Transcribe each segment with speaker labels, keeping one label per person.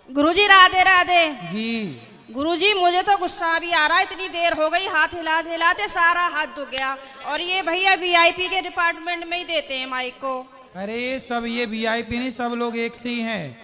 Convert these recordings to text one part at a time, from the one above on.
Speaker 1: गुरुजी राधे राधे
Speaker 2: जी।
Speaker 1: गुरुजी मुझे तो गुस्सा भी आ रहा है, इतनी देर हो गई, हाथ हिलाते हिलाते सारा हाथ दुख गया। और ये भैया वीआईपी के डिपार्टमेंट में ही देते हैं माइक को।
Speaker 2: अरे सब ये वीआईपी नहीं, सब लोग एक से ही हैं।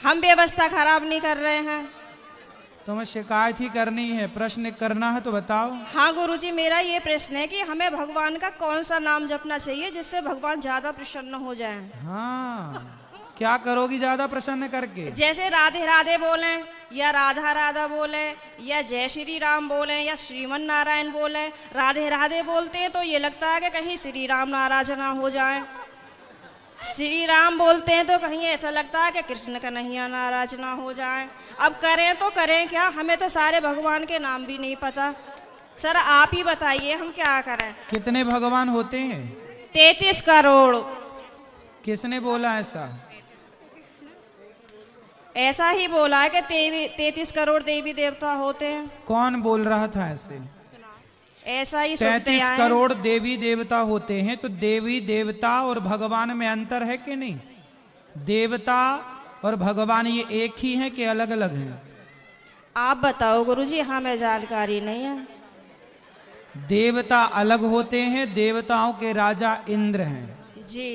Speaker 1: हम व्यवस्था खराब नहीं कर रहे हैं।
Speaker 2: तुम्हें शिकायत ही करनी है, प्रश्न करना है तो बताओ।
Speaker 1: हाँ गुरुजी, मेरा ये प्रश्न है कि हमें भगवान का कौन सा नाम जपना चाहिए जिससे भगवान ज्यादा प्रसन्न हो जाएं।
Speaker 2: हाँ, क्या करोगी ज्यादा प्रसन्न करके?
Speaker 1: जैसे राधे राधे बोलें या राधा राधा बोलें या जय श्री राम बोलें या श्रीमन नारायण बोलें। राधे राधे बोलते हैं तो ये लगता है कि कहीं श्री राम नाराज ना हो जाएं। श्री राम बोलते हैं तो कहीं ऐसा लगता है कि कृष्ण कन्हैया नाराज ना हो जाएं। अब करें तो करें क्या, हमें तो सारे भगवान के नाम भी नहीं पता। सर आप ही बताइए हम क्या करें।
Speaker 2: कितने भगवान होते हैं?
Speaker 1: 33 करोड़।
Speaker 2: किसने बोला ऐसा?
Speaker 1: ऐसा ही बोला है कि 33 करोड़ देवी देवता होते हैं।
Speaker 2: कौन बोल रहा था ऐसे?
Speaker 1: ऐसा ही सुनते
Speaker 2: 33
Speaker 1: आए हैं।
Speaker 2: करोड़ देवी देवता होते हैं, तो देवी देवता और भगवान में अंतर है कि नहीं? देवता और भगवान ये एक ही हैं कि अलग अलग हैं?
Speaker 1: आप बताओ गुरुजी, हमें जानकारी नहीं है।
Speaker 2: देवता अलग होते हैं, देवताओं के राजा इंद्र हैं
Speaker 1: जी।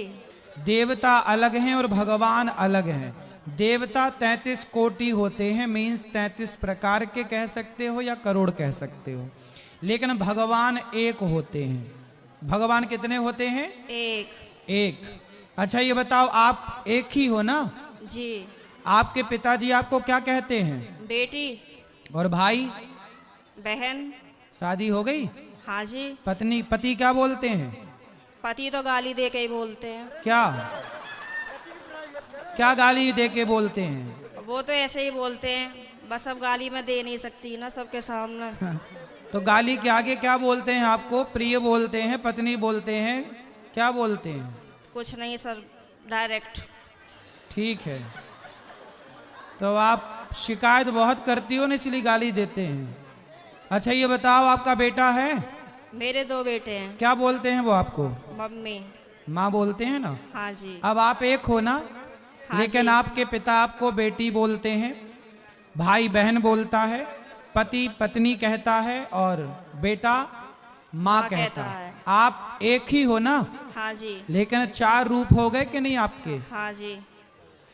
Speaker 2: देवता अलग हैं और भगवान अलग हैं। देवता 33 कोटि होते हैं, मीन्स 33 प्रकार के कह सकते हो या करोड़ कह सकते हो, लेकिन भगवान एक होते हैं। भगवान कितने होते हैं? एक। अच्छा ये बताओ, आप एक ही हो ना?
Speaker 1: जी।
Speaker 2: आपके पिताजी आपको क्या कहते हैं?
Speaker 1: बेटी।
Speaker 2: और भाई?
Speaker 1: बहन।
Speaker 2: शादी हो गई?
Speaker 1: हाँ जी।
Speaker 2: पत्नी? पति क्या बोलते हैं?
Speaker 1: पति तो गाली दे के ही बोलते हैं।
Speaker 2: क्या क्या गाली दे के बोलते हैं?
Speaker 1: वो तो ऐसे ही बोलते हैं, बस अब गाली मैं दे नहीं सकती ना सबके सामने।
Speaker 2: तो गाली के आगे क्या बोलते हैं आपको? प्रिय बोलते हैं, पत्नी बोलते हैं, क्या बोलते हैं?
Speaker 1: कुछ नहीं सर, डायरेक्ट।
Speaker 2: ठीक है, तो आप शिकायत बहुत करती हो ना, इसलिए गाली देते हैं। अच्छा ये बताओ, आपका बेटा है?
Speaker 1: मेरे 2 बेटे हैं।
Speaker 2: क्या बोलते हैं वो आपको?
Speaker 1: मम्मी।
Speaker 2: माँ बोलते हैं ना?
Speaker 1: हाँ जी।
Speaker 2: अब आप एक हो ना?
Speaker 1: हाँ
Speaker 2: लेकिन
Speaker 1: जी।
Speaker 2: आपके पिता आपको बेटी बोलते हैं, भाई बहन बोलता है, पति पत्नी कहता है और बेटा माँ कहता है। आप एक ही हो ना?
Speaker 1: हाँ जी।
Speaker 2: लेकिन 4 रूप हो गए कि नहीं आपके?
Speaker 1: हाँ जी।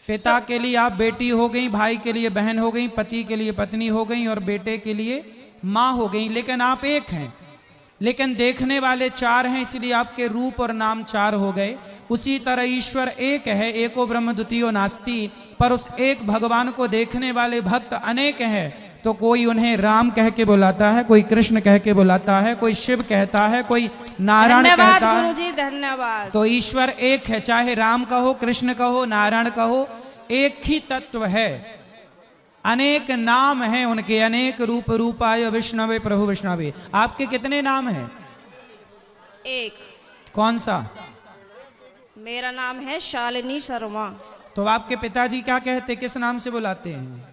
Speaker 2: पिता के लिए आप बेटी हो गई, भाई के लिए बहन हो गई, पति के लिए पत्नी हो गई और बेटे के लिए माँ हो गई, लेकिन आप एक हैं। लेकिन देखने वाले 4 हैं, इसलिए आपके रूप और नाम 4 हो गए। उसी तरह ईश्वर एक है, एको ब्रह्म द्वितीयो नास्ति, पर उस एक भगवान को देखने वाले भक्त अनेक हैं। तो कोई उन्हें राम कह के बुलाता है, कोई कृष्ण कह के बुलाता है, कोई शिव कहता है, कोई नारायण कहता है।
Speaker 1: गुरुजी धन्यवाद।
Speaker 2: तो ईश्वर एक है, चाहे राम कहो, कृष्ण कहो, नारायण कहो, एक ही तत्व है। अनेक नाम हैं उनके, अनेक रूप रूपाय विष्णवे प्रभु विष्णवे। आपके कितने नाम हैं?
Speaker 1: एक।
Speaker 2: कौन सा?
Speaker 1: मेरा नाम है शालिनी शर्मा।
Speaker 2: तो आपके पिताजी क्या कहते, किस नाम से बुलाते हैं?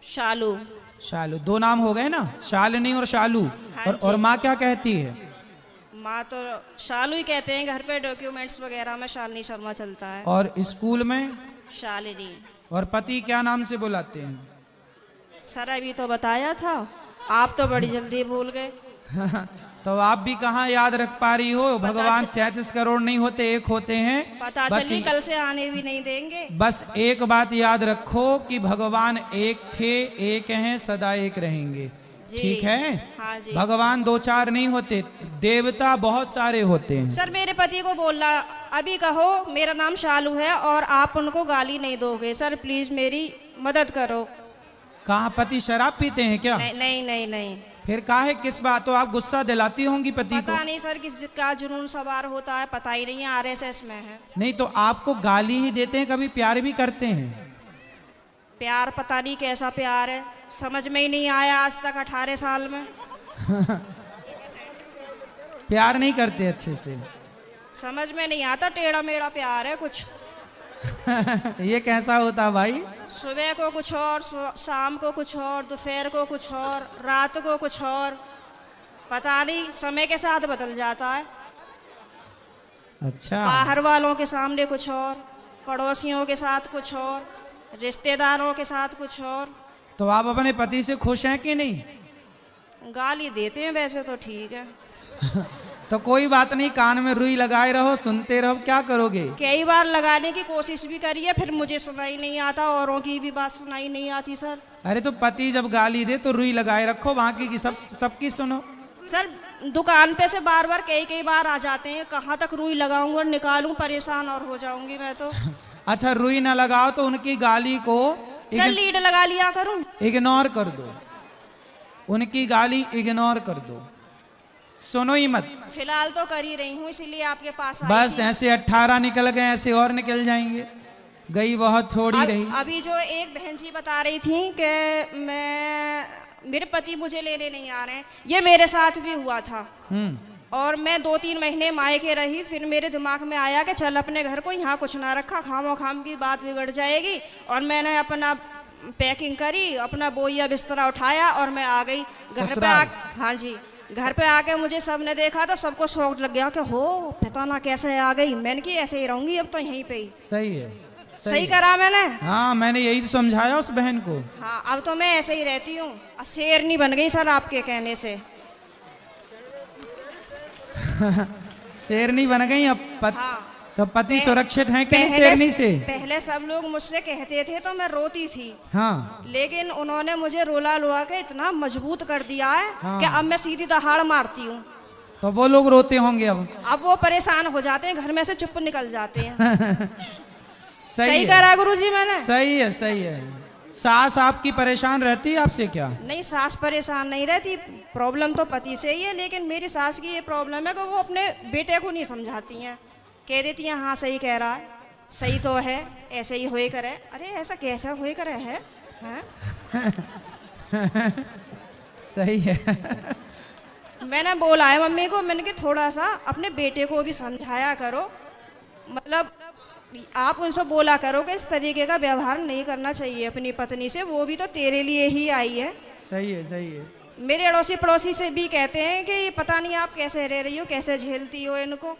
Speaker 1: शालू।
Speaker 2: शालू। 2 नाम हो गए ना, शालिनी और शालू।
Speaker 1: हाँ
Speaker 2: और माँ क्या कहती है?
Speaker 1: माँ तो शालू ही कहते हैं, घर पे डॉक्यूमेंट्स वगैरह में शालिनी शर्मा चलता है।
Speaker 2: और स्कूल में?
Speaker 1: शालिनी।
Speaker 2: और पति क्या नाम से बुलाते हैं?
Speaker 1: सर अभी तो बताया था, आप तो बड़ी जल्दी भूल गए।
Speaker 2: तो आप भी कहाँ याद रख पा रही हो? भगवान 33 करोड़ नहीं होते, एक होते हैं।
Speaker 1: पता चली कल से आने भी नहीं देंगे।
Speaker 2: बस एक बात याद रखो कि भगवान एक थे, एक हैं, सदा एक रहेंगे। ठीक है?
Speaker 1: हाँ जी।
Speaker 2: भगवान 2-4 नहीं होते, देवता बहुत सारे होते हैं।
Speaker 1: सर मेरे पति को बोलना, अभी कहो मेरा नाम शालू है और आप उनको गाली नहीं दोगे। सर प्लीज मेरी मदद करो।
Speaker 2: कहाँ पति शराब पीते हैं क्या?
Speaker 1: नहीं नहीं नहीं नहीं।
Speaker 2: फिर काहे, किस बात? तो आप गुस्सा दिलाती होंगी पति को?
Speaker 1: पता नहीं सर किस का जुनून सवार होता है, पता ही नहीं है, आरएसएस में है।
Speaker 2: नहीं तो आपको गाली ही देते हैं, कभी प्यार भी करते हैं?
Speaker 1: प्यार पता नहीं कैसा प्यार है, समझ में ही नहीं आया आज तक 18 साल में।
Speaker 2: प्यार नहीं करते अच्छे से?
Speaker 1: समझ में नहीं आता, टेढ़ा मेढ़ा प्यार है कुछ।
Speaker 2: ये कैसा होता भाई?
Speaker 1: सुबह को कुछ और, शाम को कुछ और, दोपहर को कुछ और, रात को कुछ और, पता नहीं समय के साथ बदल जाता है।
Speaker 2: अच्छा।
Speaker 1: बाहर वालों के सामने कुछ और, पड़ोसियों के साथ कुछ और, रिश्तेदारों के साथ कुछ और।
Speaker 2: तो आप अपने पति से खुश हैं कि नहीं?
Speaker 1: गाली देते हैं वैसे तो ठीक है।
Speaker 2: तो कोई बात नहीं, कान में रुई लगाए रहो, सुनते रहो, क्या करोगे?
Speaker 1: कई बार लगाने की कोशिश भी करी है, फिर मुझे सुनाई नहीं आता, औरों की भी बात सुनाई नहीं आती सर।
Speaker 2: अरे तो पति जब गाली दे तो रुई लगाए रखो, बाकी की सबकी सुनो।
Speaker 1: सर दुकान पे से बार बार कई बार आ जाते हैं, कहाँ तक रुई लगाऊंगा और निकालूं, परेशान और हो जाऊंगी मैं तो।
Speaker 2: अच्छा रुई ना लगाओ तो उनकी गाली को
Speaker 1: सर लीड लगा लिया करूं?
Speaker 2: इग्नोर कर दो, उनकी गाली इग्नोर कर दो, सुनो ही मत।
Speaker 1: फिलहाल तो कर ही रही हूँ, इसीलिए आपके पास आई
Speaker 2: बस
Speaker 1: थी।
Speaker 2: ऐसे 18 निकल गए, ऐसे और निकल जाएंगे, गई बहुत थोड़ी रही।
Speaker 1: अभी जो एक बहन जी बता रही थी कि मेरे पति मुझे लेने नहीं आ रहे हैं, ये मेरे साथ भी हुआ था। और मैं 2-3 महीने मायके रही, फिर मेरे दिमाग में आया कि चल अपने घर को यहाँ कुछ ना रखा, खामो खाम की बात बिगड़ जाएगी। और मैंने अपना पैकिंग करी, अपना बोइया बिस्तरा उठाया और मैं आ गई घर पे। हाँ जी, घर पे आके मुझे सबने देखा तो सबको शौक लग गया कि हो पता ना कैसे आ गई। मैंने की ऐसे ही रहूंगी अब तो यहीं पे ही।
Speaker 2: सही है,
Speaker 1: सही करा मैंने।
Speaker 2: हाँ मैंने यही तो समझाया उस बहन को।
Speaker 1: हाँ अब तो मैं ऐसे ही रहती हूँ, शेरनी बन गई सर आपके कहने से।
Speaker 2: शेरनी बन गई अब
Speaker 1: हाँ।
Speaker 2: तो पति सुरक्षित हैं कि नहीं शेरनी से?
Speaker 1: पहले सब लोग मुझसे कहते थे तो मैं रोती थी।
Speaker 2: हाँ।
Speaker 1: लेकिन उन्होंने मुझे रुला रुला के इतना मजबूत कर दिया है
Speaker 2: हाँ।
Speaker 1: कि अब मैं सीधी दहाड़ मारती हूँ।
Speaker 2: तो वो लोग रोते होंगे अब
Speaker 1: वो परेशान हो जाते हैं, घर में से चुप निकल जाते हैं।
Speaker 2: सही
Speaker 1: करा गुरुजी मैंने?
Speaker 2: सही है, सही है। सास आपकी परेशान रहती है आपसे क्या?
Speaker 1: नहीं, सास परेशान नहीं रहती, प्रॉब्लम तो पति से ही है। लेकिन मेरी सास की ये प्रॉब्लम है कि वो अपने बेटे को नहीं समझाती हैं, कह देती हैं हाँ सही कह रहा है, सही तो है, ऐसे ही होए करे। अरे ऐसा कैसा होए करे है,
Speaker 2: सही है।
Speaker 1: मैंने बोला है मम्मी को, मैंने कि थोड़ा सा अपने बेटे को भी समझाया करो, मतलब आप उनसे बोला करो कि इस तरीके का व्यवहार नहीं करना चाहिए अपनी पत्नी से, वो भी तो तेरे लिए ही आई है।
Speaker 2: सही है, सही है।
Speaker 1: मेरे अड़ोसी पड़ोसी से भी कहते हैं कि पता नहीं आप कैसे रह रही हो, कैसे झेलती हो इनको।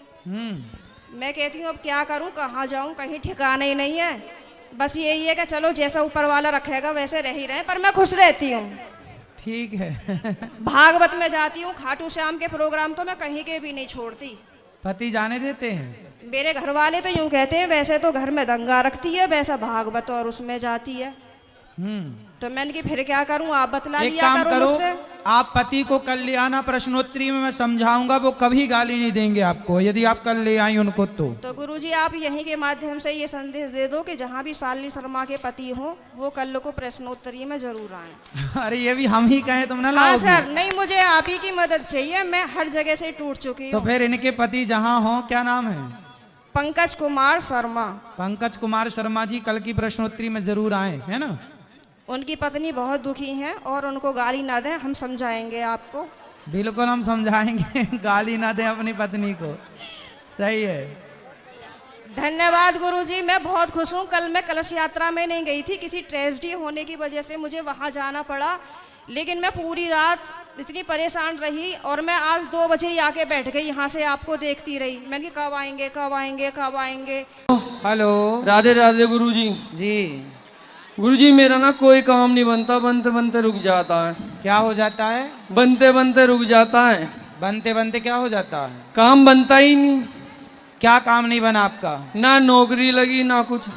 Speaker 1: मैं कहती हूँ अब क्या करूँ, कहाँ जाऊँ, कहीं ठिकाना ही नहीं है। बस यही है कि चलो जैसा ऊपर वाला रखेगा वैसे रह ही रहे, पर मैं खुश रहती हूँ।
Speaker 2: ठीक है।
Speaker 1: भागवत में जाती हूँ, खाटू श्याम के प्रोग्राम तो मैं कहीं के भी नहीं छोड़ती।
Speaker 2: पति जाने देते हैं?
Speaker 1: मेरे घर वाले तो यूं कहते हैं वैसे तो घर में दंगा रखती है, वैसा भागवत और उसमें जाती है। तो मैंने कि फिर क्या करूं, आप बतला
Speaker 2: एक
Speaker 1: लिया
Speaker 2: काम करो,
Speaker 1: मुझसे।
Speaker 2: आप पति को कल ले आना, प्रश्नोत्तरी में मैं समझाऊंगा, वो कभी गाली नहीं देंगे आपको यदि आप कल ले आई उनको। तो
Speaker 1: गुरुजी आप यहीं के माध्यम से ये संदेश दे दो कि जहाँ भी शालिनी शर्मा के पति हो वो कल को प्रश्नोत्तरी में जरूर आए।
Speaker 2: अरे ये भी हम ही कहें तुम ना
Speaker 1: हाँ
Speaker 2: लाओगी?
Speaker 1: सर, नहीं मुझे आप ही की मदद चाहिए, मैं हर जगह से टूट चुकी हूँ।
Speaker 2: तो फिर इनके पति जहाँ हो, क्या नाम है?
Speaker 1: पंकज कुमार शर्मा।
Speaker 2: पंकज कुमार शर्मा जी कल की प्रश्नोत्तरी में जरूर आए, है ना?
Speaker 1: उनकी पत्नी बहुत दुखी हैं और उनको गाली ना दें, हम समझाएंगे आपको।
Speaker 2: बिल्कुल हम समझाएंगे, गाली ना दें अपनी पत्नी को। सही है।
Speaker 1: धन्यवाद गुरुजी, मैं बहुत खुश हूँ। कल मैं कलश यात्रा में नहीं गई थी, किसी ट्रेजेडी होने की वजह से मुझे वहाँ जाना पड़ा। लेकिन मैं पूरी रात इतनी परेशान रही और मैं आज 2 बजे ही आके बैठ गई, यहाँ से आपको देखती रही। मैंने कहा कब आएंगे, कब आएंगे, कब आएंगे।
Speaker 2: हेलो।
Speaker 3: राधे राधे गुरुजी।
Speaker 2: जी
Speaker 3: गुरुजी मेरा ना कोई काम नहीं बनता, बनते बनते रुक जाता है।
Speaker 2: क्या हो जाता है?
Speaker 3: बनते बनते रुक जाता है।
Speaker 2: बनते बनते क्या हो जाता है?
Speaker 3: काम बनता ही नहीं।
Speaker 2: क्या काम नहीं बना आपका?
Speaker 3: ना नौकरी लगी ना कुछ।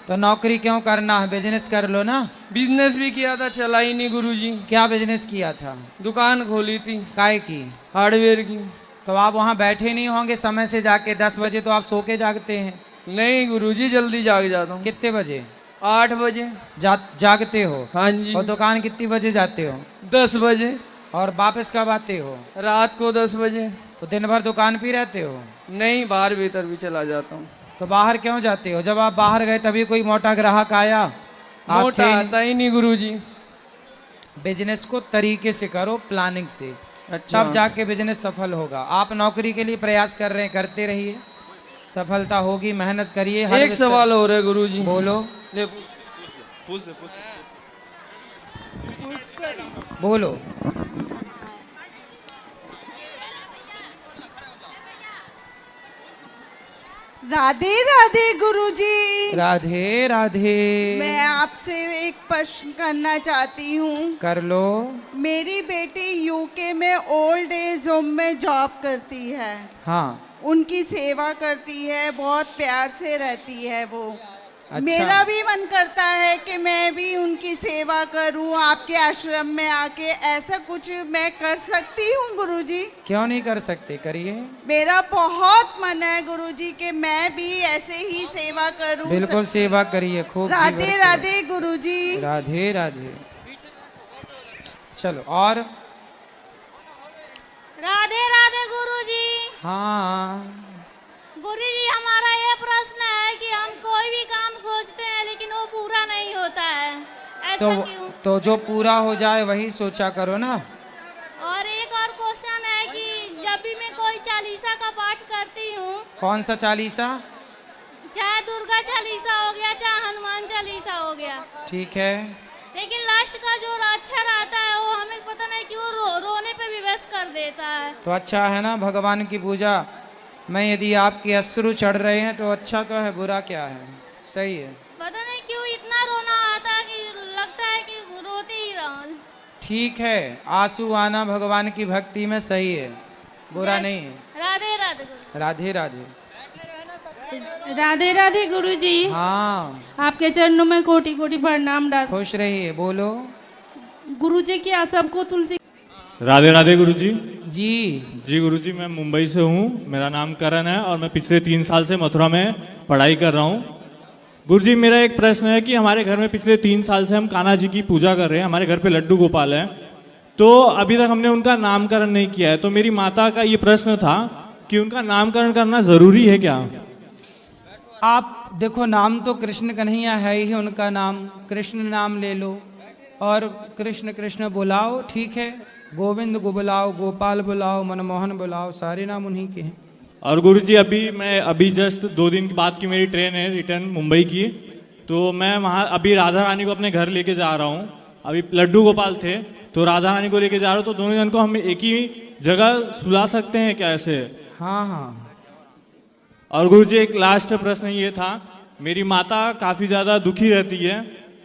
Speaker 2: तो नौकरी क्यों करना है, बिजनेस कर लो ना।
Speaker 3: बिजनेस भी किया था, चला ही नहीं गुरुजी।
Speaker 2: क्या बिजनेस किया था?
Speaker 3: दुकान खोली थी।
Speaker 2: काय की?
Speaker 3: हार्डवेयर की।
Speaker 2: तो आप वहाँ बैठे नहीं होंगे समय से जाके? 10 बजे तो आप सो के जागते हैं।
Speaker 3: नहीं गुरुजी, जल्दी जाग जाता हूँ।
Speaker 2: कितने बजे?
Speaker 3: 8 बजे।
Speaker 2: जागते हो?
Speaker 3: हाँ जी।
Speaker 2: और दुकान कितनी बजे जाते हो?
Speaker 3: 10 बजे।
Speaker 2: और वापस कब आते हो?
Speaker 3: रात को 10 बजे।
Speaker 2: तो दिन भर दुकान पे रहते हो?
Speaker 3: नहीं, बाहर भीतर भी चला जाता हूँ।
Speaker 2: तो बाहर क्यों जाते हो? जब आप बाहर गए तभी कोई मोटा ग्राहक आया?
Speaker 3: मोटा आता ही नहीं गुरुजी।
Speaker 2: बिजनेस को तरीके से करो, प्लानिंग से,
Speaker 3: अच्छा।
Speaker 2: तब जाके बिजनेस सफल होगा। आप नौकरी के लिए प्रयास कर रहे हैं, करते रहिए, सफलता होगी, मेहनत करिए।
Speaker 3: एक सवाल हो रहा है गुरुजी।
Speaker 2: बोलो।
Speaker 3: ले
Speaker 2: बोलो।
Speaker 4: राधे राधे गुरुजी।
Speaker 2: राधे राधे।
Speaker 4: मैं आपसे एक प्रश्न करना चाहती हूँ।
Speaker 2: कर लो।
Speaker 4: मेरी बेटी यूके में ओल्ड एज होम में जॉब करती है।
Speaker 2: हाँ।
Speaker 4: उनकी सेवा करती है, बहुत प्यार से रहती है वो।
Speaker 2: अच्छा।
Speaker 4: मेरा भी मन करता है कि मैं भी उनकी सेवा करूं आपके आश्रम में आके। ऐसा कुछ मैं कर सकती हूं गुरुजी?
Speaker 2: क्यों नहीं कर सकते, करिए।
Speaker 4: मेरा बहुत मन है गुरुजी कि मैं भी ऐसे ही सेवा करूं।
Speaker 2: बिल्कुल सेवा करिए, खूब।
Speaker 4: राधे राधे गुरुजी।
Speaker 2: राधे राधे। चलो और।
Speaker 5: राधे राधे गुरुजी।
Speaker 2: हाँ
Speaker 5: गुरुजी, हमारा ये प्रश्न है कि हम कोई भी काम सोचते हैं लेकिन वो पूरा नहीं होता है, ऐसा क्यों?
Speaker 2: तो जो पूरा हो जाए वही सोचा करो ना।
Speaker 5: और एक और क्वेश्चन है कि जब भी मैं कोई चालीसा का पाठ करती हूँ।
Speaker 2: कौन सा चालीसा?
Speaker 5: चाहे दुर्गा चालीसा हो गया, चाहे हनुमान चालीसा हो गया।
Speaker 2: ठीक है।
Speaker 5: लेकिन लास्ट का जो अक्षर आता है वो हमें पता नहीं क्यों रोने पे विवश कर देता है।
Speaker 2: तो अच्छा है ना भगवान की पूजा में यदि आपके अश्रु चढ़ रहे हैं तो अच्छा तो है, बुरा क्या है, सही है।
Speaker 5: पता नहीं क्यों इतना रोना आता है कि लगता है कि रोते ही रहो।
Speaker 2: ठीक है, आंसू आना भगवान की भक्ति में सही है, बुरा नहीं है।
Speaker 5: राधे राधे गुरु।
Speaker 2: राधे राधे।
Speaker 6: राधे राधे गुरुजी।
Speaker 2: हाँ।
Speaker 6: आपके चरणों में कोटि कोटि प्रणाम।
Speaker 2: खुश रहिए, बोलो।
Speaker 6: गुरुजी की आप सबको तुलसी।
Speaker 7: राधे राधे गुरुजी।
Speaker 2: जी
Speaker 7: गुरुजी, मैं मुंबई से हूँ, मेरा नाम करण है और मैं पिछले 3 साल से मथुरा में पढ़ाई कर रहा हूँ। गुरुजी, मेरा एक प्रश्न है कि हमारे घर में पिछले 3 साल से हम कान्हा जी की पूजा कर रहे हैं। हमारे घर पे लड्डू गोपाल है, तो अभी तक हमने उनका नामकरण नहीं किया है। तो मेरी माता का ये प्रश्न था कि उनका नामकरण करना जरूरी है क्या?
Speaker 2: आप देखो, नाम तो कृष्ण कन्हैया है ही, उनका नाम कृष्ण नाम ले लो और कृष्ण कृष्ण बुलाओ, ठीक है। गोविंद को बुलाओ, गोपाल बुलाओ, मनमोहन बुलाओ, सारे नाम उन्हीं के हैं।
Speaker 7: और गुरुजी, मैं अभी जस्ट 2 दिन के बाद की मेरी ट्रेन है रिटर्न मुंबई की, तो मैं वहाँ अभी राधा रानी को अपने घर लेके जा रहा हूँ। अभी लड्डू गोपाल थे तो राधा रानी को लेके जा रहा हूँ, तो दोनों जन को हम एक ही जगह सुला सकते हैं क्या ऐसे?
Speaker 2: हाँ हाँ।
Speaker 7: और गुरुजी, एक लास्ट प्रश्न ये था, मेरी माता काफ़ी ज़्यादा दुखी रहती है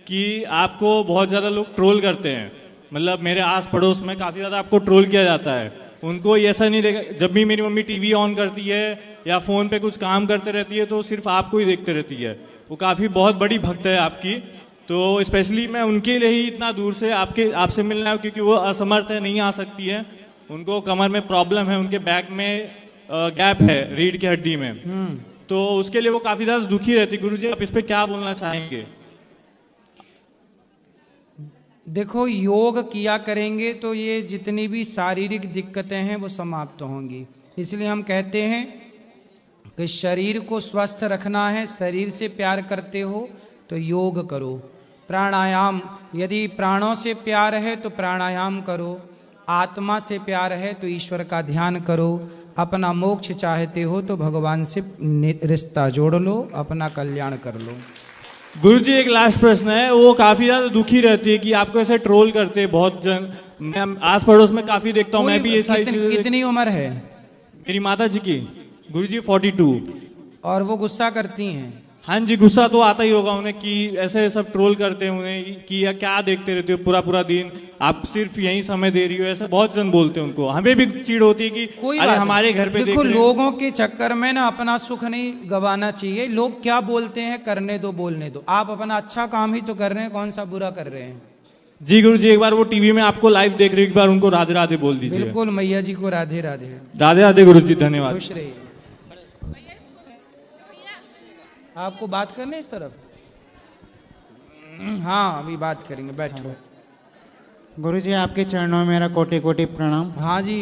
Speaker 7: कि आपको बहुत ज़्यादा लोग ट्रोल करते हैं, मतलब मेरे आस पड़ोस में काफ़ी ज़्यादा आपको ट्रोल किया जाता है। उनको ऐसा नहीं देखा, जब भी मेरी मम्मी टीवी ऑन करती है या फ़ोन पे कुछ काम करते रहती है तो सिर्फ आपको ही देखते रहती है। वो काफ़ी बहुत बड़ी भक्त है आपकी, तो स्पेशली मैं उनके लिए ही इतना दूर से आपसे मिलना है, क्योंकि वो असमर्थ है, नहीं आ सकती है। उनको कमर में प्रॉब्लम है, उनके बैक में गैप है रीढ़ की हड्डी में, तो उसके लिए वो काफ़ी ज़्यादा दुखी रहती है। गुरुजी, आप इस पर क्या बोलना चाहेंगे?
Speaker 2: देखो, योग किया करेंगे तो ये जितनी भी शारीरिक दिक्कतें हैं वो समाप्त होंगी। इसलिए हम कहते हैं कि शरीर को स्वस्थ रखना है, शरीर से प्यार करते हो तो योग करो। प्राणायाम, यदि प्राणों से प्यार है तो प्राणायाम करो, आत्मा से प्यार है तो ईश्वर का ध्यान करो, अपना मोक्ष चाहते हो तो भगवान से रिश्ता जोड़ लो, अपना कल्याण कर लो।
Speaker 7: गुरुजी, एक लास्ट प्रश्न है, वो काफी ज्यादा दुखी रहती है कि आपको ऐसे ट्रोल करते हैं बहुत जन, मैं आस पड़ोस में काफी देखता हूँ, मैं भी ये सारी चीजें।
Speaker 2: कितनी उम्र है
Speaker 7: मेरी माता जी की? गुरुजी 42।
Speaker 2: और वो गुस्सा करती हैं?
Speaker 7: हाँ जी, गुस्सा तो आता ही होगा उन्हें कि ऐसे सब ट्रोल करते हैं उन्हें कि या क्या देखते रहते हो पूरा पूरा दिन, आप सिर्फ यही समय दे रही हो, ऐसा बहुत जन बोलते हैं उनको। हमें भी चिढ़ होती है कि अरे हमारे घर पे
Speaker 2: देखो, लोगों के चक्कर में ना अपना सुख नहीं गवाना चाहिए। लोग क्या बोलते हैं करने दो, बोलने दो, आप अपना अच्छा काम ही तो कर रहे हैं, कौन सा बुरा कर रहे हैं।
Speaker 7: जी गुरुजी, एक बार वो टीवी में आपको लाइव देख रही, एक बार उनको राधे राधे बोल दीजिए।
Speaker 2: बिल्कुल, मैया जी को राधे राधे।
Speaker 7: राधे राधे गुरुजी, धन्यवाद।
Speaker 2: खुश रहिए। आपको बात करने इस तरफ? हाँ, अभी बात करेंगे, बैठो।
Speaker 8: गुरुजी, आपके चरणों में मेरा कोटि कोटि प्रणाम।
Speaker 2: हाँ जी।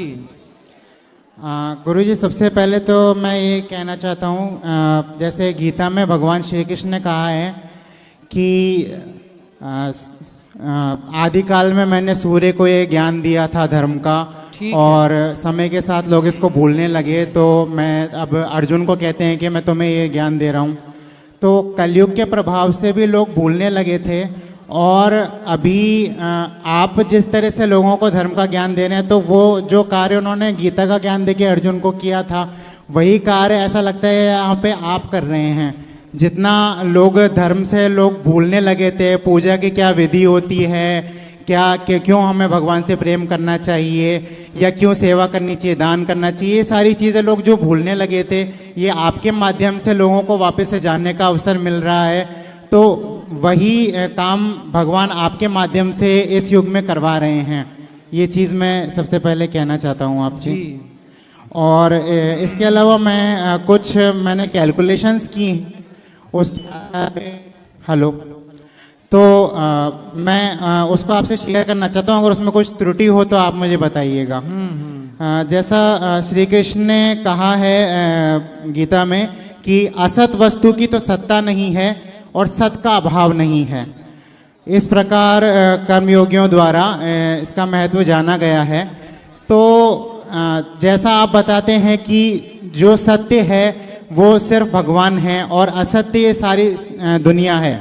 Speaker 8: गुरुजी, सबसे पहले तो मैं ये कहना चाहता हूँ, जैसे गीता में भगवान श्री कृष्ण ने कहा है कि आदिकाल में मैंने सूर्य को ये ज्ञान दिया था धर्म का, और समय के साथ लोग इसको भूलने लगे, तो मैं अब अर्जुन को कहते हैं कि मैं तुम्हें ये ज्ञान दे रहा हूँ। तो कलयुग के प्रभाव से भी लोग भूलने लगे थे, और अभी आप जिस तरह से लोगों को धर्म का ज्ञान दे रहे हैं, तो वो जो कार्य उन्होंने गीता का ज्ञान देके अर्जुन को किया था, वही कार्य ऐसा लगता है यहाँ पे आप कर रहे हैं। जितना लोग धर्म से लोग भूलने लगे थे, पूजा की क्या विधि होती है, क्यों हमें भगवान से प्रेम करना चाहिए या क्यों सेवा करनी चाहिए, दान करना चाहिए, ये सारी चीज़ें लोग जो भूलने लगे थे, ये आपके माध्यम से लोगों को वापस से जानने का अवसर मिल रहा है। तो वही काम भगवान आपके माध्यम से इस युग में करवा रहे हैं। ये चीज़ मैं सबसे पहले कहना चाहता हूँ आपसे। और इसके अलावा मैं कुछ मैंने कैलकुलेशंस की उस हेलो, तो मैं उसको आपसे शेयर करना चाहता हूँ। अगर उसमें कुछ त्रुटि हो तो आप मुझे बताइएगा। जैसा श्री कृष्ण ने कहा है गीता में कि असत वस्तु की तो सत्ता नहीं है और सत का अभाव नहीं है। इस प्रकार कर्मयोगियों द्वारा इसका महत्व जाना गया है। तो जैसा आप बताते हैं कि जो सत्य है वो सिर्फ भगवान है और असत्य ये सारी दुनिया है,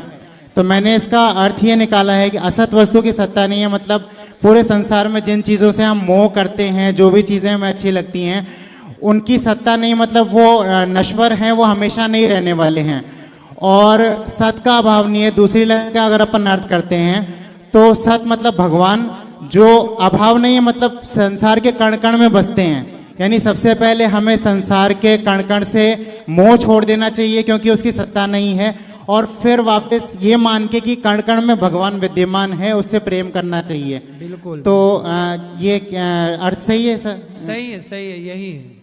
Speaker 8: तो मैंने इसका अर्थ ये निकाला है कि असत वस्तु की सत्ता नहीं है, मतलब पूरे संसार में जिन चीज़ों से हम मोह करते हैं, जो भी चीज़ें हमें अच्छी लगती हैं, उनकी सत्ता नहीं, मतलब वो नश्वर हैं, वो हमेशा नहीं रहने वाले हैं। और सत का अभाव नहीं है। दूसरी लाइन का अगर अपन अर्थ करते हैं तो सत मतलब भगवान, जो अभाव नहीं है मतलब संसार के कण कण में बसते हैं। यानी सबसे पहले हमें संसार के कण कण से मोह छोड़ देना चाहिए क्योंकि उसकी सत्ता नहीं है, और फिर वापस ये मान के कि कण कण में भगवान विद्यमान है, उससे प्रेम करना चाहिए।
Speaker 2: बिल्कुल।
Speaker 8: तो ये अर्थ सही है सर?
Speaker 2: सही है, सही है, यही है।